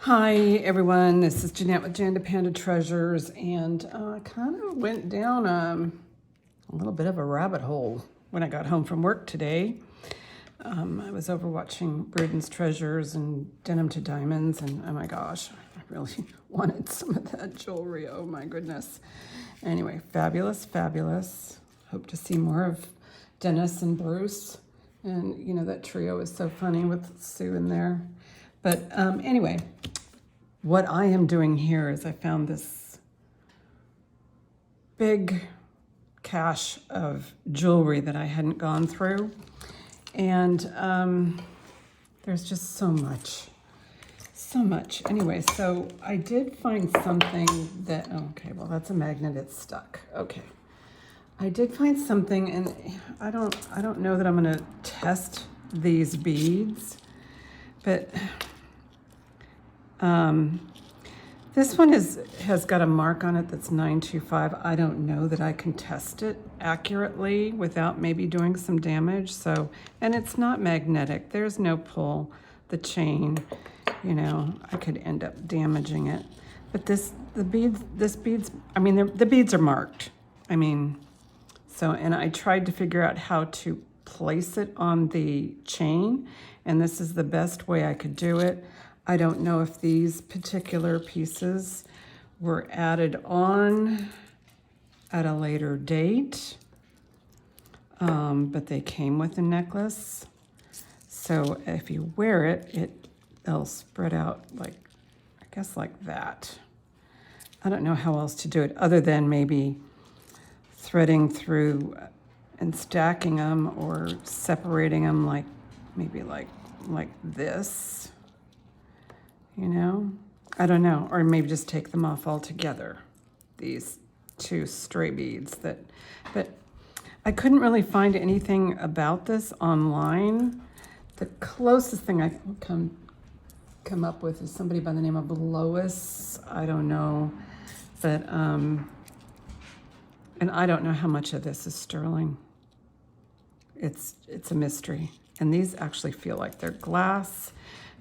Hi everyone, this is Jeanette with Janda Panda Treasures, and I kind of went down a little bit of a rabbit hole when I got home from work today. I was over watching Braden's Treasures and Denim to Diamonds, and oh my gosh, I really wanted some of that jewelry. Oh my goodness. Anyway, fabulous, fabulous. Hope to see more of Dennis and Bruce. And you know, that trio is so funny with Sue in there. But anyway, what I am doing here is I found this big cache of jewelry that I hadn't gone through. And there's just so much. Anyway, so I did find something that, okay, well, that's a magnet, it's stuck. Okay. I did find something, and I don't know that I'm gonna test these beads, but this one has got a mark on it that's 925. I don't know that I can test it accurately without maybe doing some damage. So, and it's not magnetic. There's no pull. The chain, you know, I could end up damaging it. But the beads, I mean, the beads are marked. I mean, so, and I tried to figure out how to place it on the chain, and this is the best way I could do it. I don't know if these particular pieces were added on at a later date, but they came with the necklace. So if you wear it, it'll spread out like, I guess like that. I don't know how else to do it other than maybe threading through and stacking them or separating them like, maybe like this. You know, I don't know, or maybe just take them off altogether, these two stray beads but I couldn't really find anything about this online. The closest thing I can come up with is somebody by the name of Lois. I don't know, but, and I don't know how much of this is sterling. It's a mystery. And these actually feel like they're glass.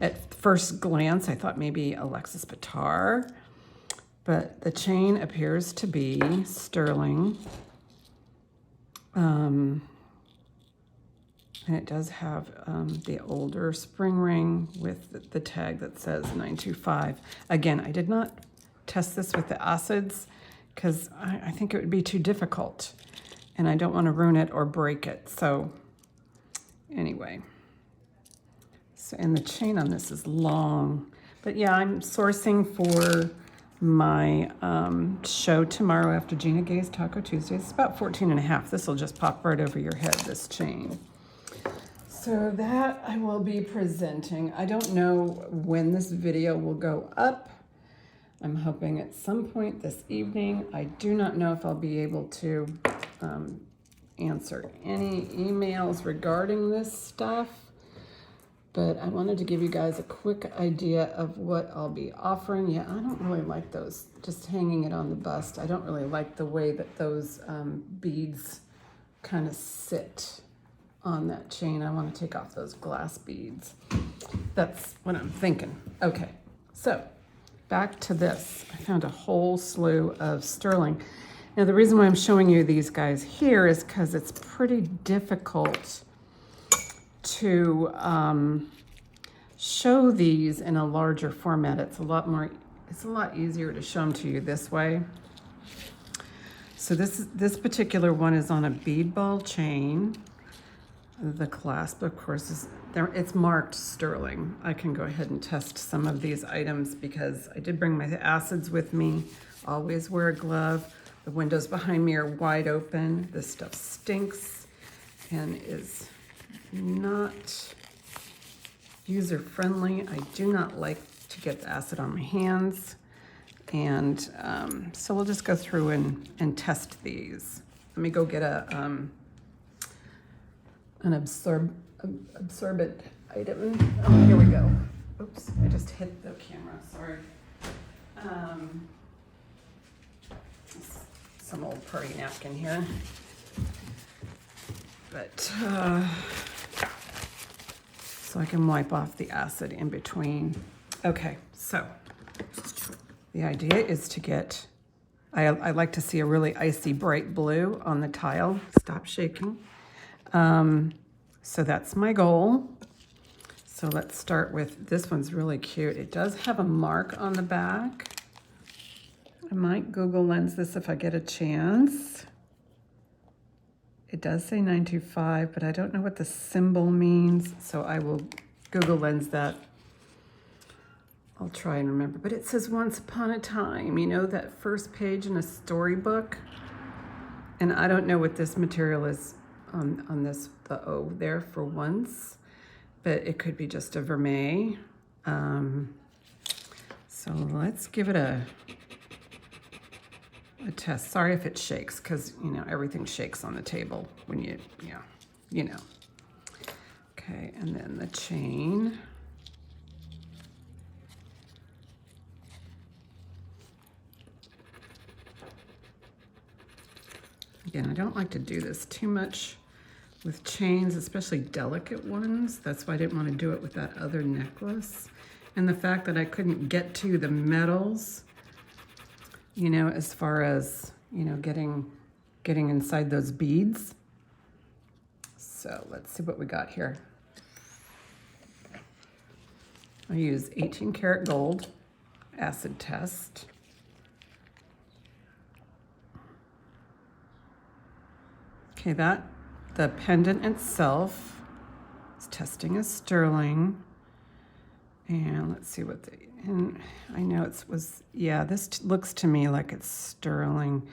At first glance, I thought maybe Alexis Pitar, but the chain appears to be sterling. And it does have the older spring ring with the tag that says 925. Again, I did not test this with the acids because I think it would be too difficult, and I don't want to ruin it or break it. So anyway. So, and the chain on this is long. But yeah, I'm sourcing for my show tomorrow after Gina Gay's Taco Tuesday. It's about 14.5. This will just pop right over your head, this chain. So that I will be presenting. I don't know when this video will go up. I'm hoping at some point this evening. I do not know if I'll be able to answer any emails regarding this stuff. But I wanted to give you guys a quick idea of what I'll be offering. Yeah, I don't really like those, just hanging it on the bust. I don't really like the way that those beads kind of sit on that chain. I want to take off those glass beads. That's what I'm thinking. Okay, so back to this. I found a whole slew of sterling. Now, the reason why I'm showing you these guys here is because it's pretty difficult to show these in a larger format. It's a lot easier to show them to you this way. So this particular one is on a bead ball chain. The clasp, of course, is there. It's marked sterling. I can go ahead and test some of these items because I did bring my acids with me. Always wear a glove. The windows behind me are wide open. This stuff stinks and is not user-friendly. I do not like to get the acid on my hands. And so we'll just go through and test these. Let me go get an absorbent item. Oh, here we go. Oops, I just hit the camera, sorry. Some old party napkin here. But so I can wipe off the acid in between. Okay, so the idea is to get, I like to see a really icy bright blue on the tile. Stop shaking. So that's my goal. So let's start with, this one's really cute. It does have a mark on the back. I might Google Lens this if I get a chance. It does say 925, but I don't know what the symbol means, so I will Google Lens that. I'll try and remember, but it says once upon a time, you know, that first page in a storybook. And I don't know what this material is on this, the O there for once, but it could be just a vermeil. So let's give it a test. Sorry if it shakes, because, you know, everything shakes on the table when you, yeah, you know. Okay, and then the chain. Again, I don't like to do this too much with chains, especially delicate ones. That's why I didn't want to do it with that other necklace. And the fact that I couldn't get to the metals, you know, as far as, you know, getting inside those beads. So let's see what we got here. I use 18 karat gold acid test. Okay, the pendant itself is testing as sterling. And let's see what and I know yeah, this looks to me like it's sterling.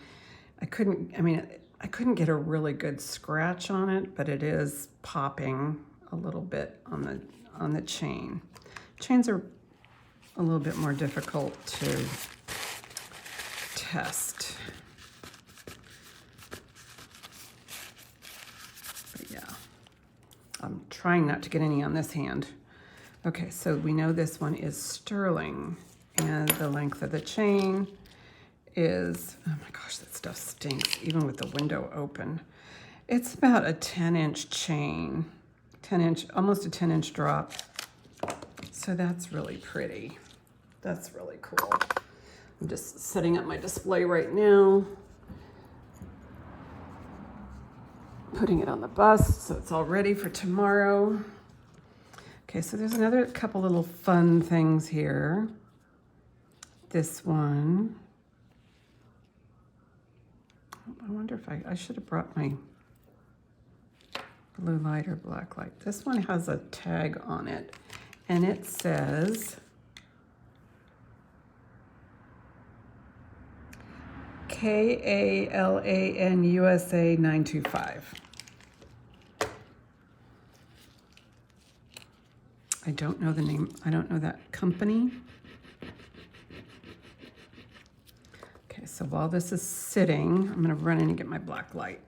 I couldn't get a really good scratch on it, but it is popping a little bit on the chain. Chains are a little bit more difficult to test. But yeah, I'm trying not to get any on this hand. Okay, so we know this one is sterling, and the length of the chain is, oh my gosh, that stuff stinks, even with the window open. It's about a 10-inch chain, almost a 10-inch drop. So that's really pretty. That's really cool. I'm just setting up my display right now. Putting it on the bus so it's all ready for tomorrow. Okay, so there's another couple little fun things here. This one. I wonder if I should have brought my blue light or black light. This one has a tag on it, and it says KALAN USA 925. I don't know the name. I don't know that company. Okay, so while this is sitting, I'm going to run in and get my black light.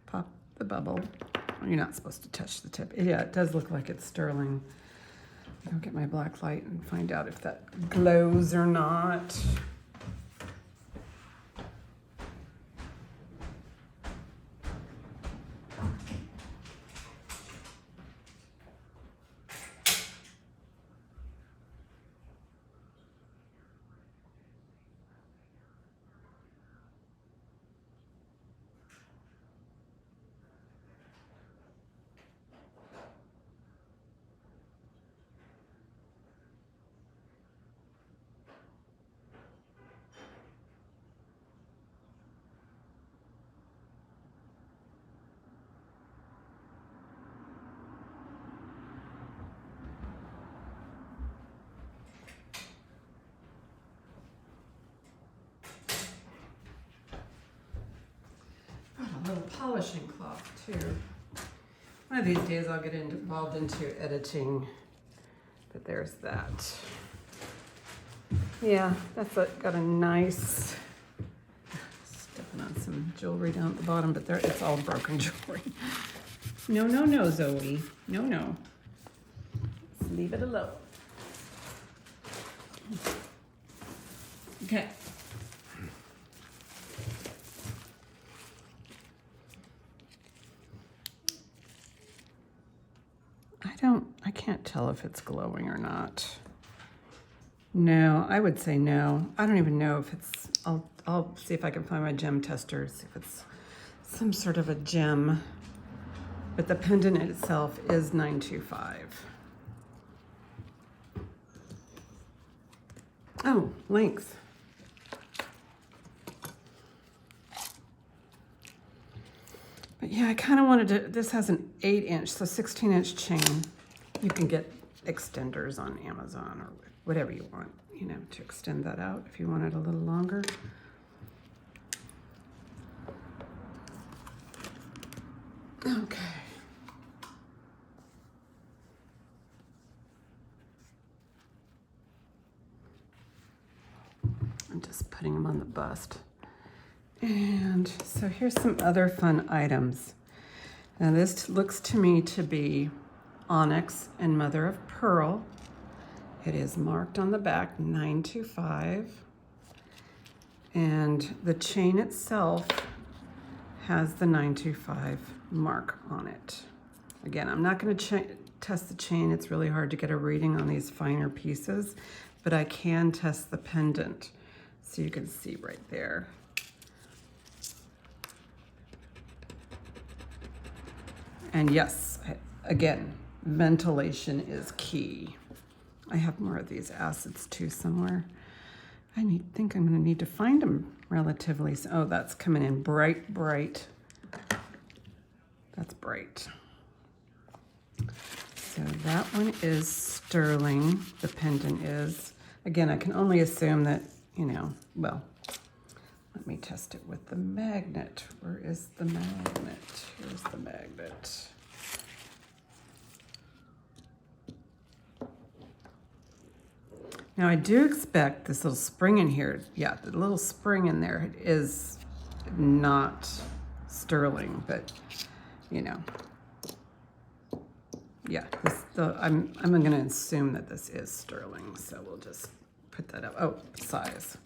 Pop the bubble. Oh, you're not supposed to touch the tip. Yeah, it does look like it's sterling. I'll get my black light and find out if that glows or not. A little polishing cloth too. One of these days I'll get involved into editing, but there's that. Yeah, that's got a nice, stepping on some jewelry down at the bottom, but it's all broken jewelry. No, no, no, Zoe. No, no. Let's leave it alone. Okay. I tell if it's glowing or not. No, I would say no. I don't even know if it's, I'll see if I can find my gem tester, see if it's some sort of a gem. But the pendant itself is 925. Oh, length. But yeah, I kind of wanted to, this has an 8-inch, so 16-inch chain. You can get extenders on Amazon or whatever you want, you know, to extend that out if you want it a little longer. Okay. I'm just putting them on the bust. And so here's some other fun items. Now this looks to me to be onyx and mother of pearl. It is marked on the back 925. And the chain itself has the 925 mark on it. Again, I'm not going to test the chain. It's really hard to get a reading on these finer pieces, but I can test the pendant. So you can see right there. And yes, again, ventilation is key. I have more of these acids too somewhere. I think I'm gonna need to find them relatively. Oh, that's coming in bright, bright. That's bright. So that one is sterling, the pendant is. Again, I can only assume that, you know, well, let me test it with the magnet. Where is the magnet? Here's the magnet. Now I do expect this little spring in here, yeah, the little spring in there is not sterling, but you know, yeah, I'm gonna assume that this is sterling, so we'll just put that up. Oh, size.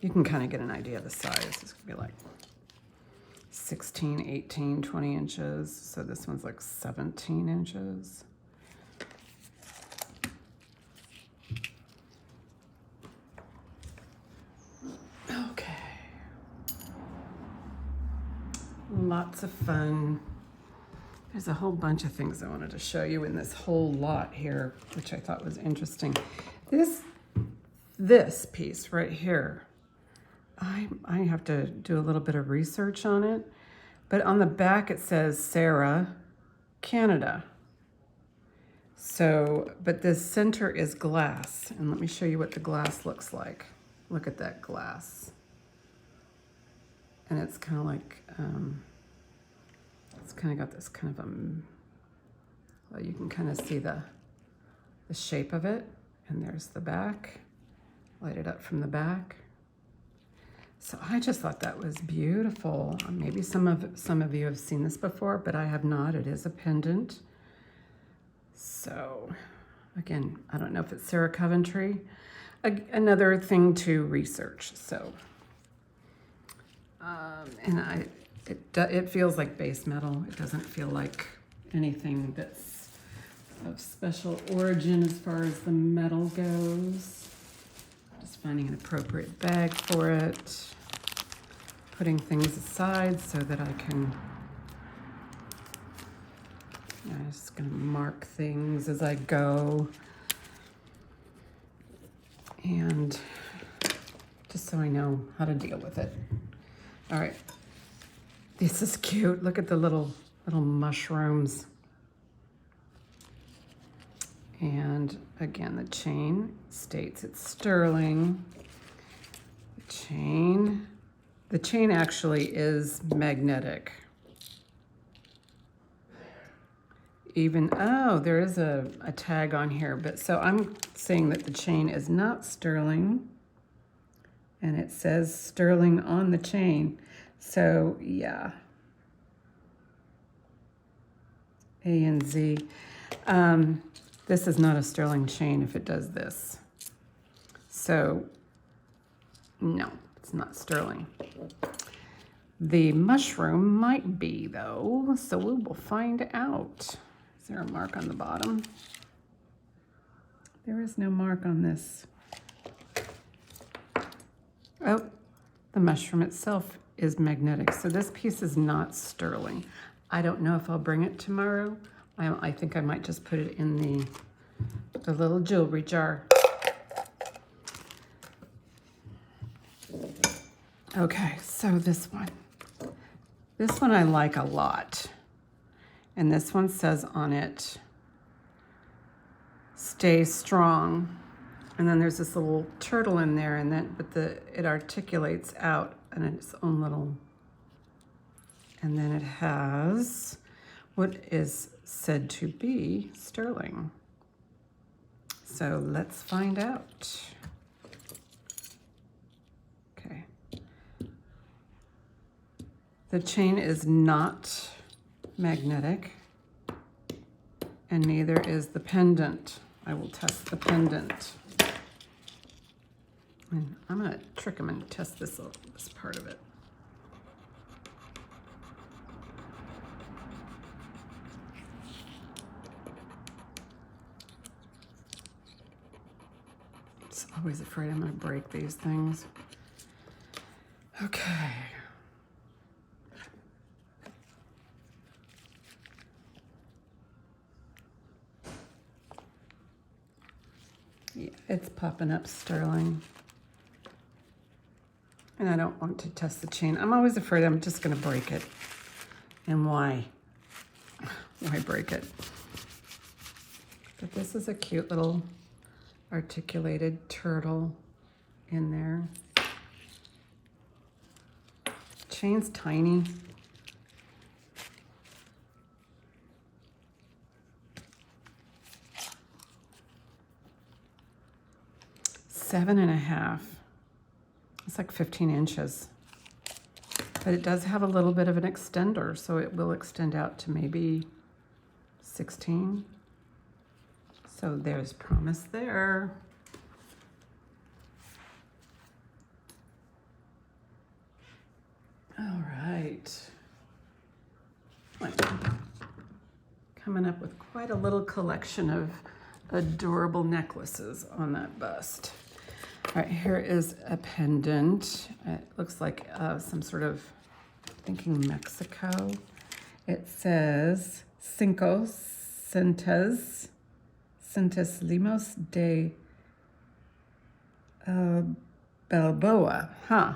You can kind of get an idea of the size. It's gonna be like 16, 18, 20 inches. So this one's like 17 inches. Okay. Lots of fun. There's a whole bunch of things I wanted to show you in this whole lot here, which I thought was interesting. This piece right here, I have to do a little bit of research on it, but on the back it says Sarah, Canada. So, but the center is glass, and let me show you what the glass looks like. Look at that glass. And it's kind of like, it's kind of got this kind of well, you can kind of see the shape of it, and there's the back, light it up from the back. So I just thought that was beautiful. Maybe some of you have seen this before, but I have not. It is a pendant. So again, I don't know if it's Sarah Coventry. Another thing to research. So, and it feels like base metal. It doesn't feel like anything that's of special origin as far as the metal goes. Just finding an appropriate bag for it. Putting things aside so that I can, I'm just gonna mark things as I go. And just so I know how to deal with it. All right, this is cute. Look at the little mushrooms. And again, the chain states it's sterling. The chain actually is magnetic. Oh, there is a tag on here, but so I'm saying that the chain is not sterling, and it says sterling on the chain. So yeah, A and Z. This is not a sterling chain if it does this. So no, it's not sterling. The mushroom might be though, so we will find out. Is there a mark on the bottom? There is no mark on this. Oh, the mushroom itself is magnetic. So this piece is not sterling. I don't know if I'll bring it tomorrow. I think I might just put it in the little jewelry jar. Okay, so this one. This one I like a lot. And this one says on it, stay strong. And then there's this little turtle in there, and then it articulates out in its own little, and then it has what is said to be sterling. So let's find out. Okay. The chain is not magnetic, and neither is the pendant. I will test the pendant. And I'm going to trick them and test this part of it. I'm always afraid I'm going to break these things. Okay. Yeah, it's popping up sterling. And I don't want to test the chain. I'm always afraid I'm just going to break it. And why? Why break it? But this is a cute little articulated turtle in there. Chain's tiny. Seven and a half. It's like 15 inches. But it does have a little bit of an extender, so it will extend out to maybe 16. So there's promise there. All right. Coming up with quite a little collection of adorable necklaces on that bust. All right, here is a pendant. It looks like some sort of, thinking Mexico. It says Cinco Centésimos de Balboa. Huh.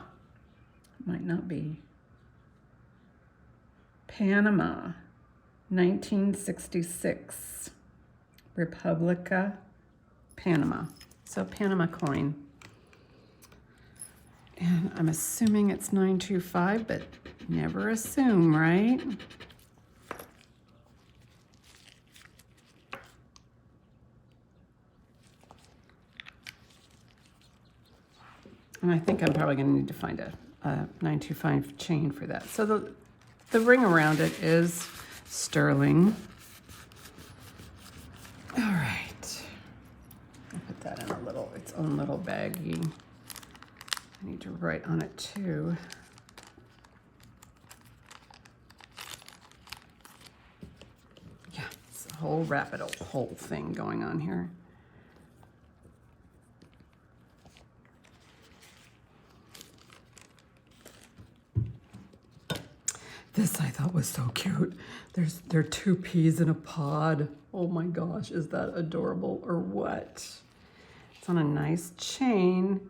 Might not be. Panama, 1966. Republica, Panama. So Panama coin. And I'm assuming it's 925, but never assume, right? And I think I'm probably going to need to find a 925 chain for that. So the ring around it is sterling. All right. I'll put that in its own little baggie. I need to write on it too. Yeah, it's a whole whole thing going on here. This I thought was so cute. There are two peas in a pod. Oh my gosh, is that adorable or what? It's on a nice chain.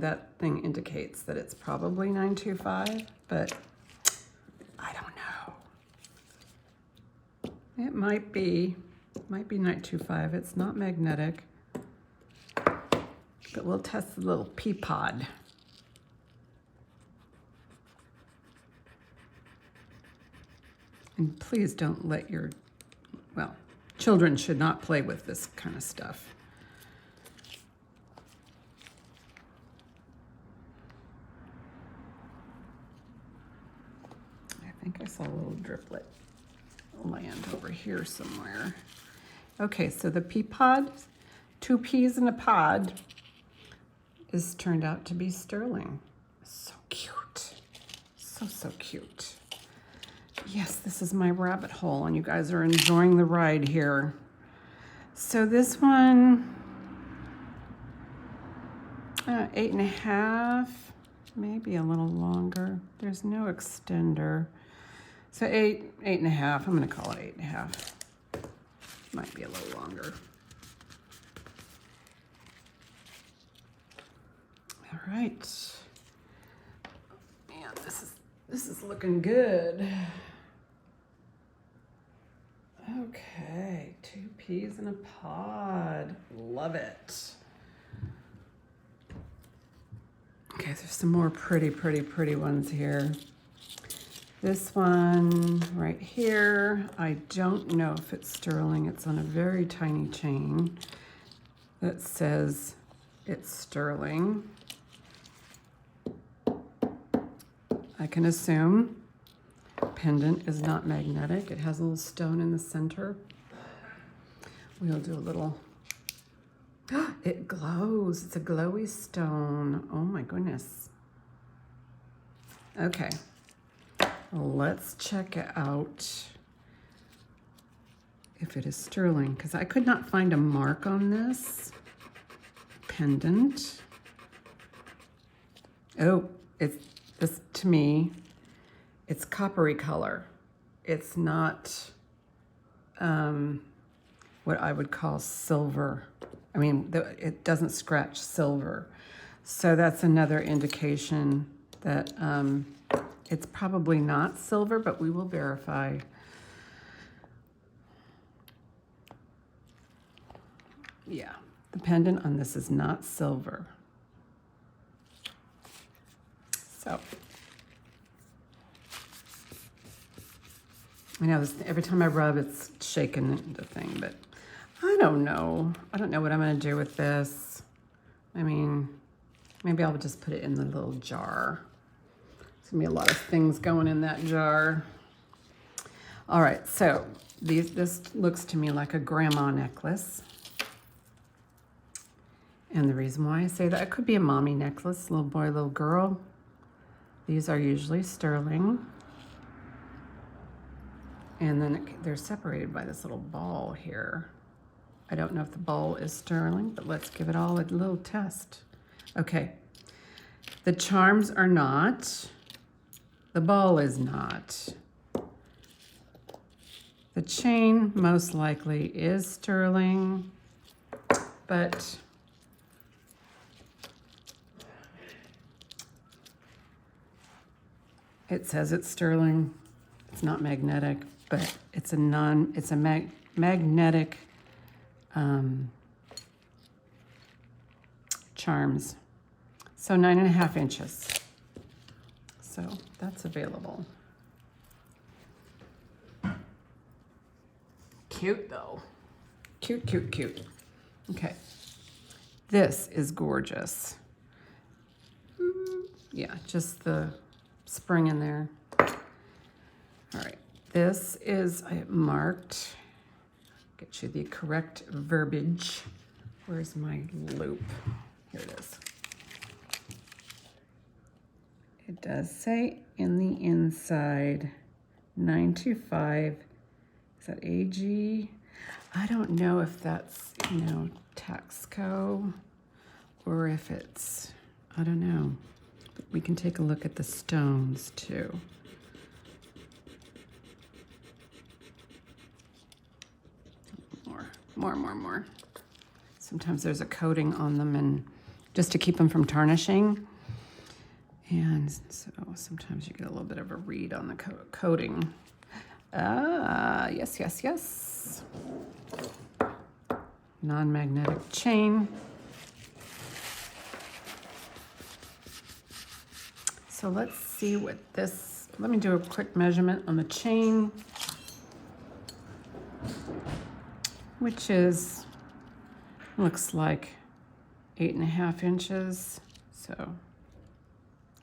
That thing indicates that it's probably 925, but I don't know. It might be 925. It's not magnetic, but we'll test the little pea pod. And please don't let children should not play with this kind of stuff. I think I saw a little driplet land over here somewhere. Okay, so the pea pod, 2 peas in a pod, is turned out to be sterling. So cute. So cute. Yes, this is my rabbit hole, and you guys are enjoying the ride here. So this one, 8.5, maybe a little longer. There's no extender. So 8.5. I'm gonna call it 8.5. Might be a little longer. All right. Man, this is looking good. Okay, 2 peas in a pod. Love it. Okay, there's some more pretty ones here. This one right here, I don't know if it's sterling. It's on a very tiny chain that says it's sterling. I can assume. Pendant is not magnetic. It has a little stone in the center. We'll do a little, it glows. It's a glowy stone. Oh my goodness. Okay, let's check out if it is sterling, because I could not find a mark on this pendant. Oh, this to me, it's coppery color. It's not what I would call silver. I mean, it doesn't scratch silver. So that's another indication that it's probably not silver, but we will verify. Yeah, the pendant on this is not silver. So, I know every time I rub, it's shaking the thing, but I don't know. I don't know what I'm going to do with this. I mean, maybe I'll just put it in the little jar. There's going to be a lot of things going in that jar. All right, so this looks to me like a grandma necklace. And the reason why I say that, it could be a mommy necklace, little boy, little girl. These are usually sterling. And then they're separated by this little ball here. I don't know if the ball is sterling, but let's give it all a little test. Okay, the charms are not. The ball is not. The chain most likely is sterling, but it says it's sterling. It's not magnetic, but it's a magnetic charms. So 9.5 inches. So that's available. Cute though. Cute. Okay. This is gorgeous. Yeah, just the spring in there. All right, this is marked. Get you the correct verbiage. Where's my loop? Here it is. It does say in the inside, 925. Is that AG? I don't know if that's, Taxco or if it's, I don't know. But we can take a look at the stones too. More. Sometimes there's a coating on them, and just to keep them from tarnishing. And so sometimes you get a little bit of a read on the coating. Yes. Non-magnetic chain. So let's see what this, let me do a quick measurement on the chain, which is, looks like 8.5 inches. So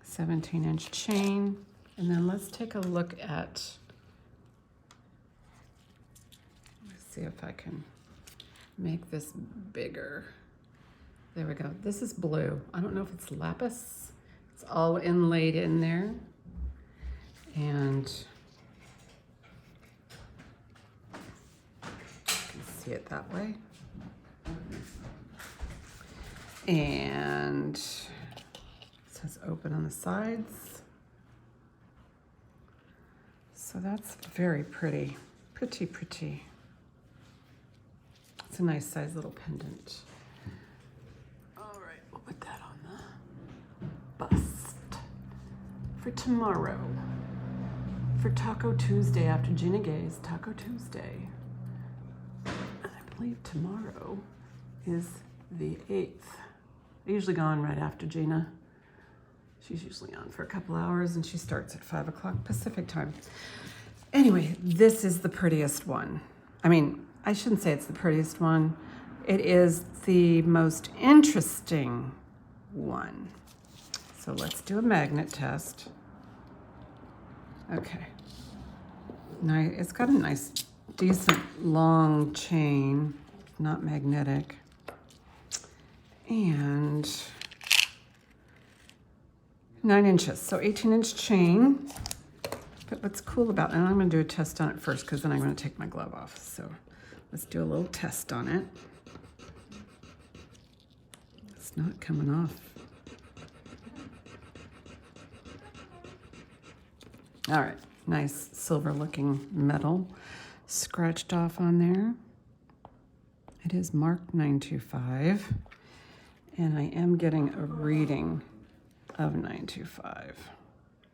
17-inch chain. And then let's take a look at, let's see if I can make this bigger. There we go. This is blue. I don't know if it's lapis. It's all inlaid in there. And see it that way. And it says open on the sides. So that's very pretty. Pretty. It's a nice size little pendant. All right, we'll put that on the bust for tomorrow. For Taco Tuesday, after Gina Gay's Taco Tuesday. And I believe tomorrow is the 8th. I usually go on right after Gina. She's usually on for a couple hours and she starts at 5 o'clock Pacific time. Anyway, this is the prettiest one. I mean, I shouldn't say it's the prettiest one. It is the most interesting one. So let's do a magnet test. Okay. Nice. It's got a nice, decent long chain, not magnetic. And 9 inches, so 18-inch chain. But what's cool about it, and I'm going to do a test on it first because then I'm going to take my glove off. So let's do a little test on it. It's not coming off. All right, nice silver looking metal scratched off on there. It is marked 925, and I am getting a reading of 925.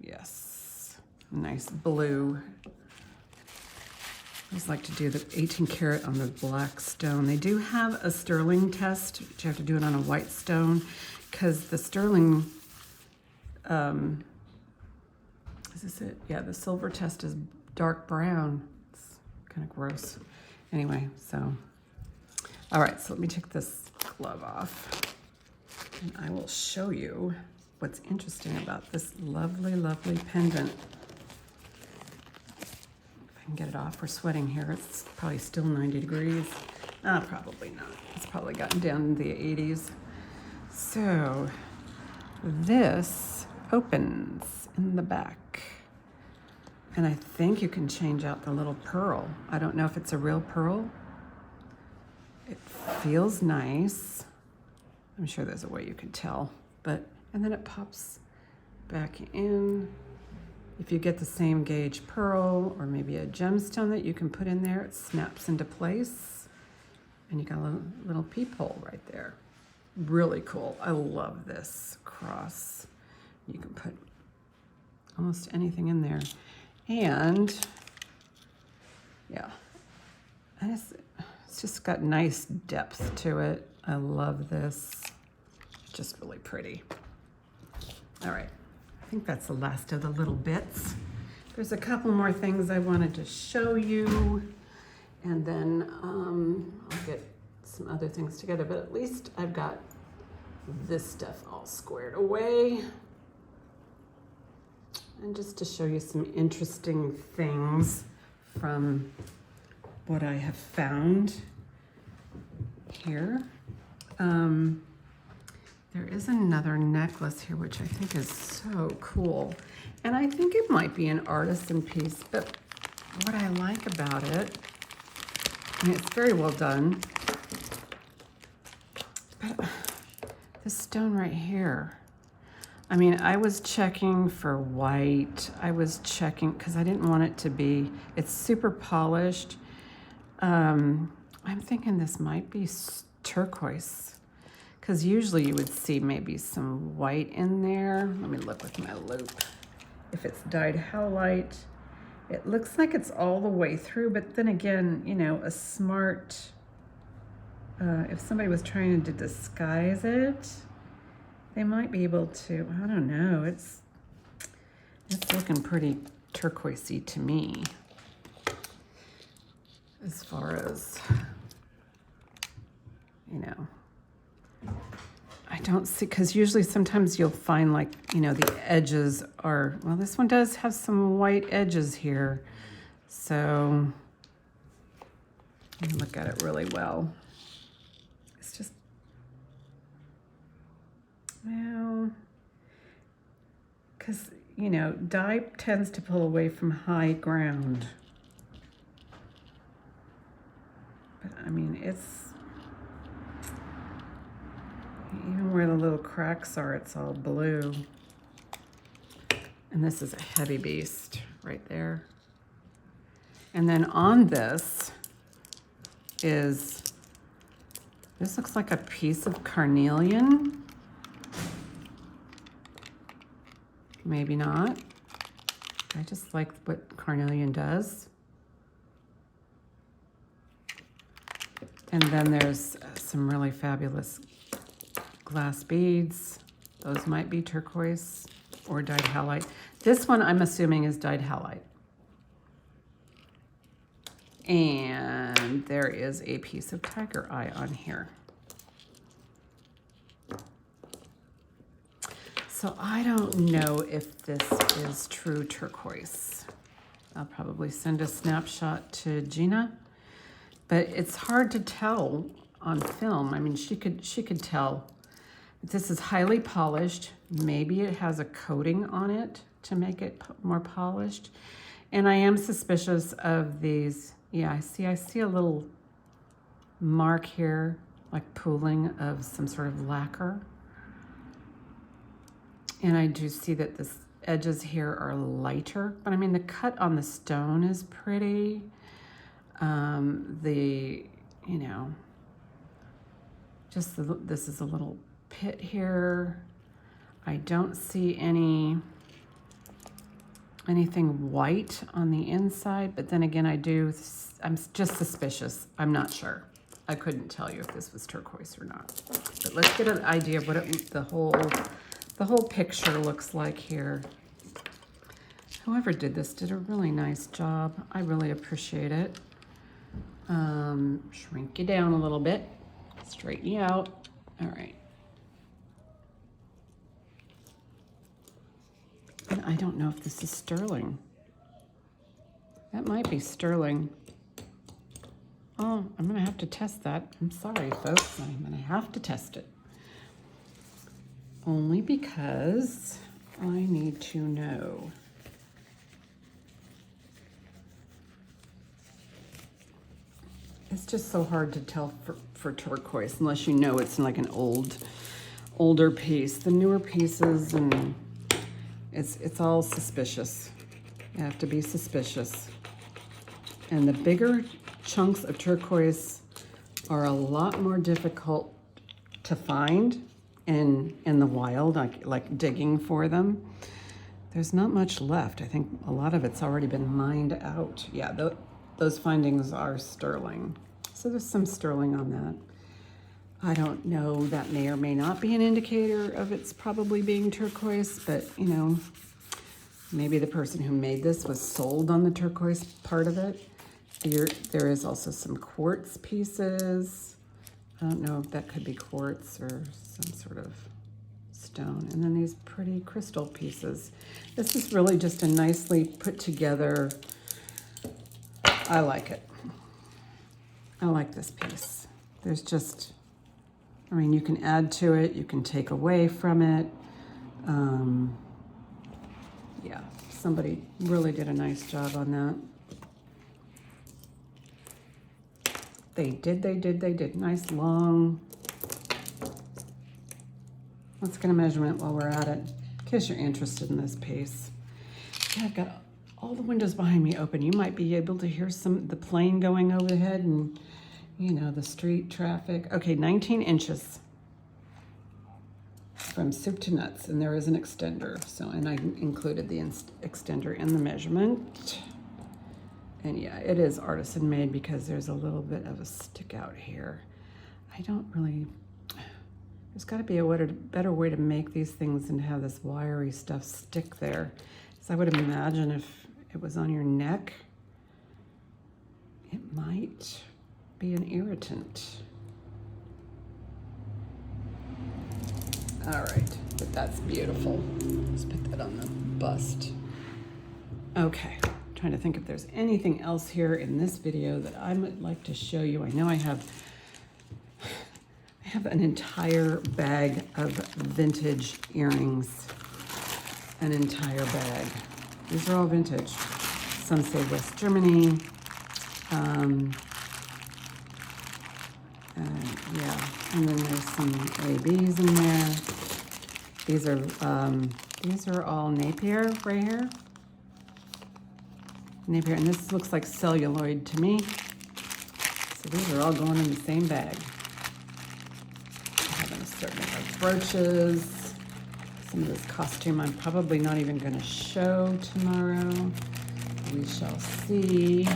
Yes, nice blue. I always like to do the 18 karat on the black stone. They do have a sterling test, but you have to do it on a white stone because the sterling, is this it? Yeah, the silver test is dark brown. It's kind of gross. Anyway, so, all right, so let me take this glove off and I will show you what's interesting about this lovely, lovely pendant. If I can get it off, we're sweating here. It's probably still 90 degrees. Probably not. It's probably gotten down in the 80s. So this opens in the back. And I think you can change out the little pearl. I don't know if it's a real pearl. It feels nice. I'm sure there's a way you can tell, and then it pops back in. If you get the same gauge pearl or maybe a gemstone that you can put in there, it snaps into place. And you got a little peephole right there. Really cool. I love this cross. You can put almost anything in there. And yeah, and it's just got nice depth to it. I love this. Just really pretty. All right, I think that's the last of the little bits. There's a couple more things I wanted to show you, and then I'll get some other things together, but at least I've got this stuff all squared away. And just to show you some interesting things from what I have found here. There is another necklace here, which I think is so cool. And I think it might be an artisan piece, but what I like about it, I mean, it's very well done, but this stone right here, I mean, I was checking for white. I was checking, because I didn't want it to be, it's super polished. I'm thinking this might be turquoise, because usually you would see maybe some white in there. Let me look with my loupe. If it's dyed howlite, it looks like it's all the way through, but then again, you know, a smart, if somebody was trying to disguise it, they might be able to, I don't know, it's looking pretty turquoisey to me. As far as, you know, I don't see, because usually sometimes you'll find like, you know, the edges are, well, this one does have some white edges here. So look at it really well. It's just, well, because, you know, dye tends to pull away from high ground. But I mean, it's, even where the little cracks are, it's all blue. And this is a heavy beast right there. And then on this looks like a piece of carnelian. Maybe not. I just like what carnelian does. And then there's some really fabulous glass beads. Those might be turquoise or dyed halite. This one I'm assuming is dyed halite. And there is a piece of tiger eye on here. So I don't know if this is true turquoise. I'll probably send a snapshot to Gina, but it's hard to tell on film. I mean, she could tell. This is highly polished. Maybe it has a coating on it to make it more polished. And I am suspicious of these. Yeah, I see a little mark here, like pooling of some sort of lacquer. And I do see that the edges here are lighter, but I mean, the cut on the stone is pretty. This is a little pit here. I don't see anything white on the inside, but then again, I'm just suspicious. I'm not sure. I couldn't tell you if this was turquoise or not. But let's get an idea of what the whole picture looks like here. Whoever did this did a really nice job. I really appreciate it. Shrink you down a little bit, straighten you out. All right. And I don't know if this is sterling. That might be sterling. Oh, I'm gonna have to test that. I'm sorry, folks. I'm gonna have to test it. Only because I need to know. It's just so hard to tell for turquoise unless you know it's like an older piece. The newer pieces, and it's all suspicious. You have to be suspicious. And the bigger chunks of turquoise are a lot more difficult to find in the wild, like digging for them. There's not much left. I think a lot of it's already been mined out. Yeah, those findings are sterling. So there's some sterling on that. I don't know, that may or may not be an indicator of it's probably being turquoise, but you know, maybe the person who made this was sold on the turquoise part of it. There is also some quartz pieces. I don't know if that could be quartz or some sort of stone. And then these pretty crystal pieces. This is really just a nicely put together, I like it. I like this piece. There's just, I mean, you can add to it, you can take away from it. Yeah, somebody really did a nice job on that. They did. Nice long. Let's get a measurement while we're at it, in case you're interested in this piece. Yeah, I've got all the windows behind me open. You might be able to hear the plane going overhead and, you know, the street traffic. Okay, 19 inches from soup to nuts, and there is an extender. So, and I included the extender in the measurement. And yeah, it is artisan made because there's a little bit of a stick out here. I don't really, there's got to be a better way to make these things and have this wiry stuff stick there. So I would imagine if it was on your neck, it might be an irritant. All right, but that's beautiful. Let's put that on the bust. Okay. Trying to think if there's anything else here in this video that I would like to show you. I know I have an entire bag of vintage earrings. An entire bag. These are all vintage. Some say West Germany. And then there's some ABs in there. These are all Napier right here. Napier, and this looks like celluloid to me. So these are all going in the same bag. I have an assortment of brooches. Some of this costume I'm probably not even going to show tomorrow. We shall see.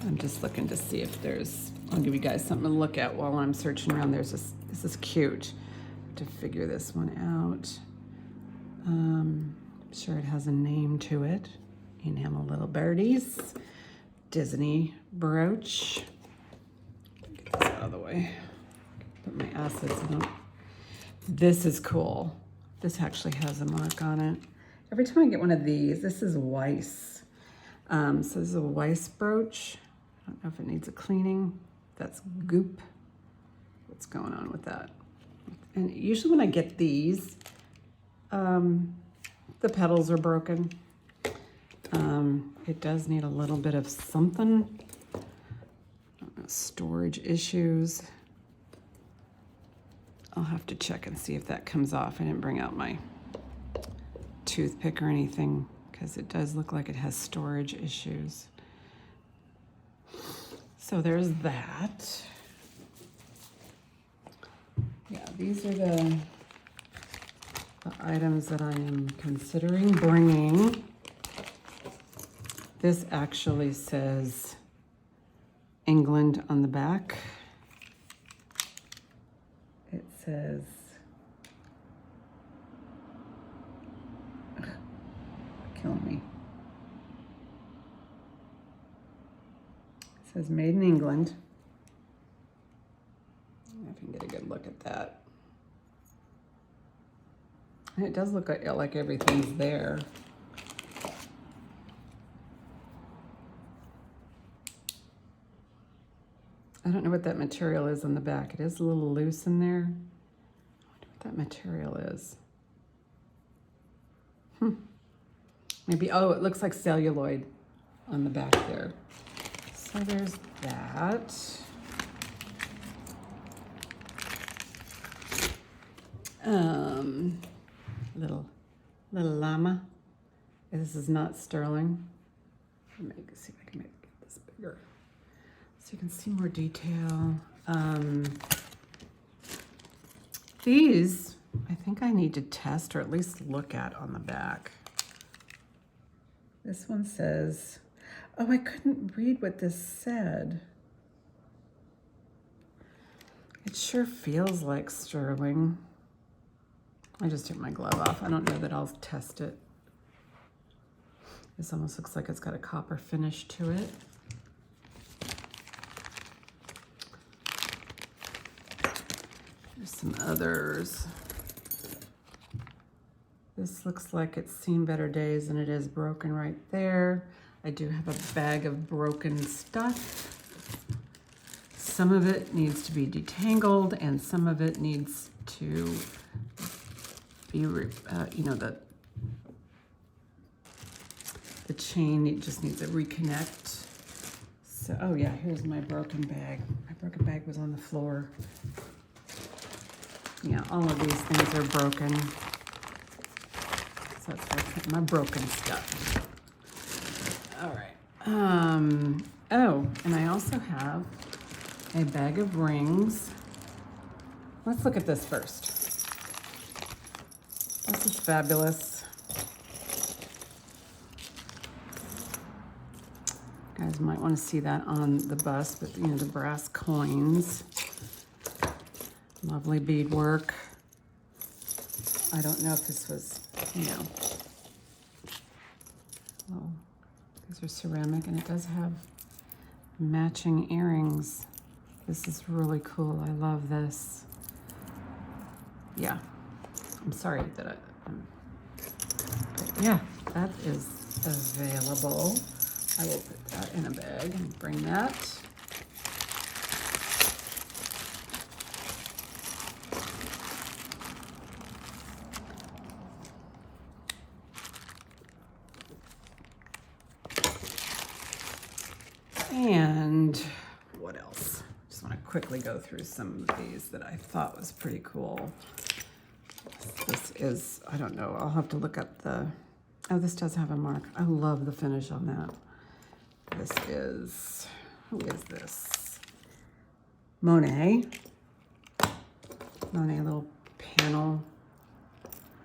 I'm just looking to see if there's, I'll give you guys something to look at while I'm searching around. There's this is cute to figure this one out. I'm sure it has a name to it. Enamel Little Birdies. Disney brooch. Get this out of the way. Put my acids in. This is cool. This actually has a mark on it. Every time I get one of these, this is Weiss. So this is a Weiss brooch. I don't know if it needs a cleaning. That's goop. What's going on with that? And usually when I get these, the petals are broken. It does need a little bit of something. I don't know, storage issues. I'll have to check and see if that comes off. I didn't bring out my toothpick or anything because it does look like it has storage issues. So there's that. Yeah, these are the items that I am considering bringing. This actually says England on the back. It says, killing me. It says made in England. I can get a good look at that. And it does look like everything's there. I don't know what that material is on the back. It is a little loose in there. I wonder what that material is. Maybe, oh, it looks like celluloid on the back there. So there's that. Little llama. This is not sterling. Let me see if I can get this bigger so you can see more detail. These, I think I need to test or at least look at on the back. This one says, oh, I couldn't read what this said. It sure feels like sterling. I just took my glove off. I don't know that I'll test it. This almost looks like it's got a copper finish to it. There's some others. This looks like it's seen better days and it is broken right there. I do have a bag of broken stuff. Some of it needs to be detangled and some of it needs to be, you know, the chain just needs to reconnect. So, oh yeah, here's my broken bag. My broken bag was on the floor. Yeah, all of these things are broken. So that's my broken stuff. All right. Oh, and I also have a bag of rings. Let's look at this first. This is fabulous. You guys might want to see that on the bus, but you know, the brass coins. Lovely beadwork. I don't know if this was, you know, well, these are ceramic and it does have matching earrings. This is really cool. I love this. Yeah. I'm sorry that yeah, that is available. I will put that in a bag and bring that. And what else? Just want to quickly go through some of these that I thought was pretty cool. This is, I don't know, I'll have to look up the, oh, this does have a mark. I love the finish on that. This is, who is this? Monet. Monet little panel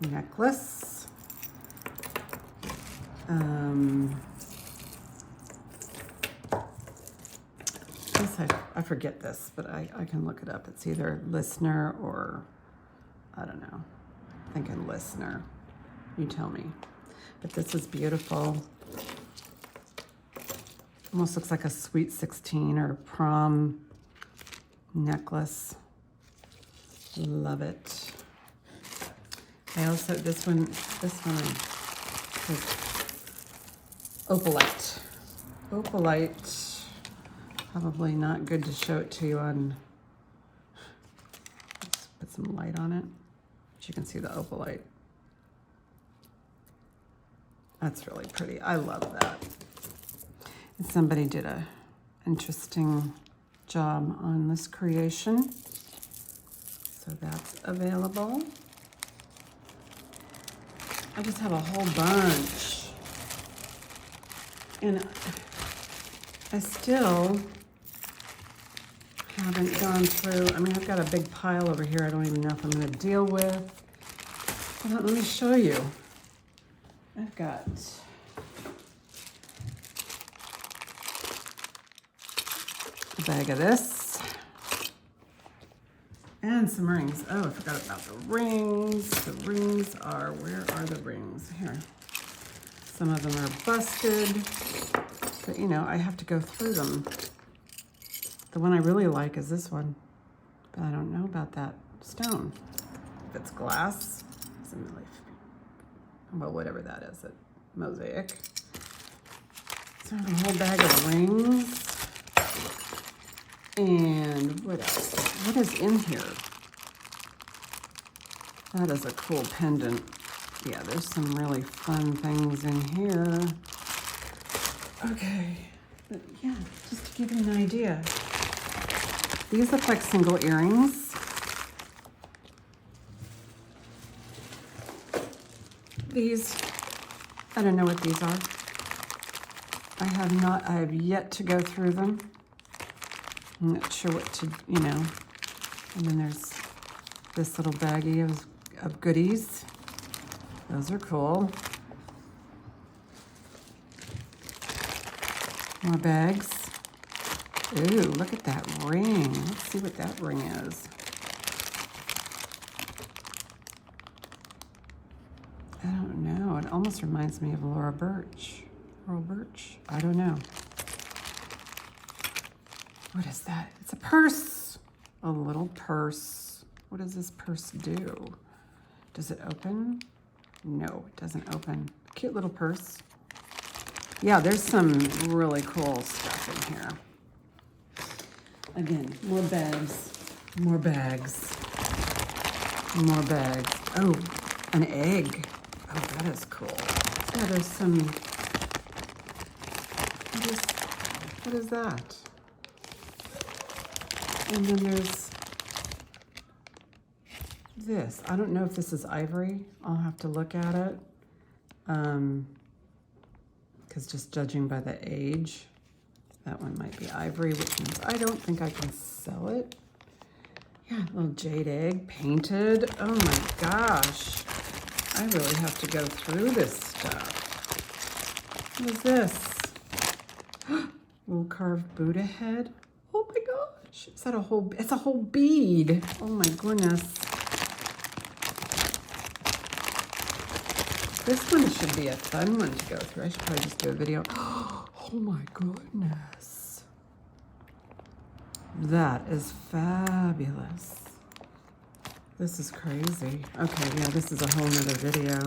necklace. I forget this, but I can look it up. It's either listener or, I don't know, I'm thinking listener. You tell me. But this is beautiful. Almost looks like a Sweet 16 or prom necklace. Love it. I also, this one is opalite. Opalite. Probably not good to show it to you on, let's put some light on it. But you can see the opalite. That's really pretty. I love that. And somebody did a interesting job on this creation. So that's available. I just have a whole bunch. And I still haven't gone through, I mean, I've got a big pile over here I don't even know if I'm going to deal with. Hold on, let me show you. I've got a bag of this and some rings. Oh, I forgot about the rings. The rings are, where are the rings? Here. Some of them are busted, but you know, I have to go through them. The one I really like is this one, but I don't know about that stone. If it's glass, it's in really, well, whatever that is, a mosaic. So I have a whole bag of rings. And what else? What is in here? That is a cool pendant. Yeah, there's some really fun things in here. Okay, but yeah, just to give you an idea. These look like single earrings. These, I don't know what these are. I have yet to go through them. I'm not sure what to, you know. And then there's this little baggie of goodies. Those are cool. More bags. Ooh, look at that ring. Let's see what that ring is. I don't know. It almost reminds me of Laurel Birch. I don't know. What is that? It's a purse. A little purse. What does this purse do? Does it open? No, it doesn't open. Cute little purse. Yeah, there's some really cool stuff in here. Again, more bags, more bags, more bags. Oh, an egg. Oh, that is cool. Yeah, there's some, what is that? And then there's this. I don't know if this is ivory. I'll have to look at it. Because just judging by the age, that one might be ivory, which means I don't think I can sell it. Yeah, a little jade egg, painted. Oh my gosh. I really have to go through this stuff. What is this? Little carved Buddha head. Oh my gosh. Is that a whole, it's a whole bead. Oh my goodness. This one should be a fun one to go through. I should probably just do a video. Oh my goodness. That is fabulous. This is crazy. Okay, yeah, this is a whole nother video.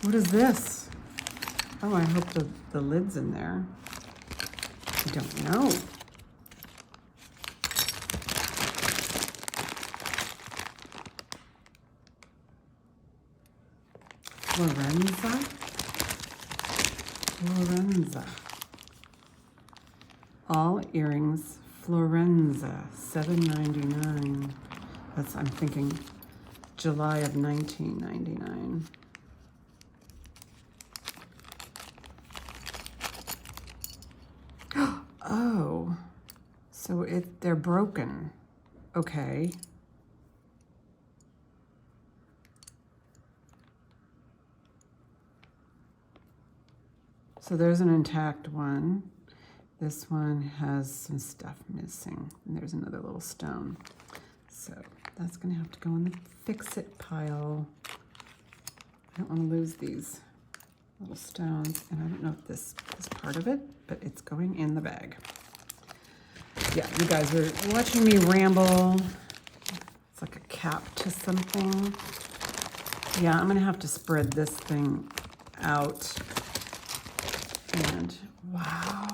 What is this? Oh, I hope the lid's in there. I don't know. Lorenza. All earrings, Florenza, $7.99. That's, I'm thinking July of 1999. Oh, so they're broken. Okay. So there's an intact one. This one has some stuff missing. And there's another little stone. So that's gonna have to go in the fix-it pile. I don't wanna lose these little stones. And I don't know if this is part of it, but it's going in the bag. Yeah, you guys are watching me ramble. It's like a cap to something. Yeah, I'm gonna have to spread this thing out. And wow,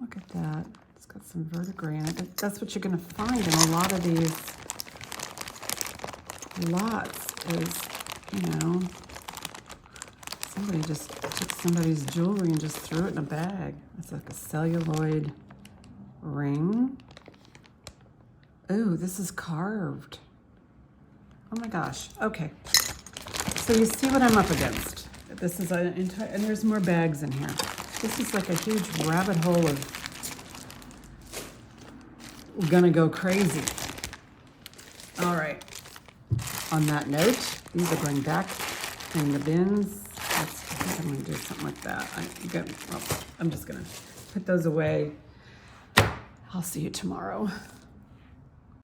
look at that. It's got some verdigris in it. That's what you're gonna find in a lot of these lots is, you know, somebody just took somebody's jewelry and just threw it in a bag. It's like a celluloid ring. Ooh, this is carved. Oh my gosh, okay. So you see what I'm up against. This is an entire, and there's more bags in here. This is like a huge rabbit hole of gonna go crazy. All right, on that note, these are going back in the bins. I think I'm gonna do something like that. I'm just gonna put those away. I'll see you tomorrow.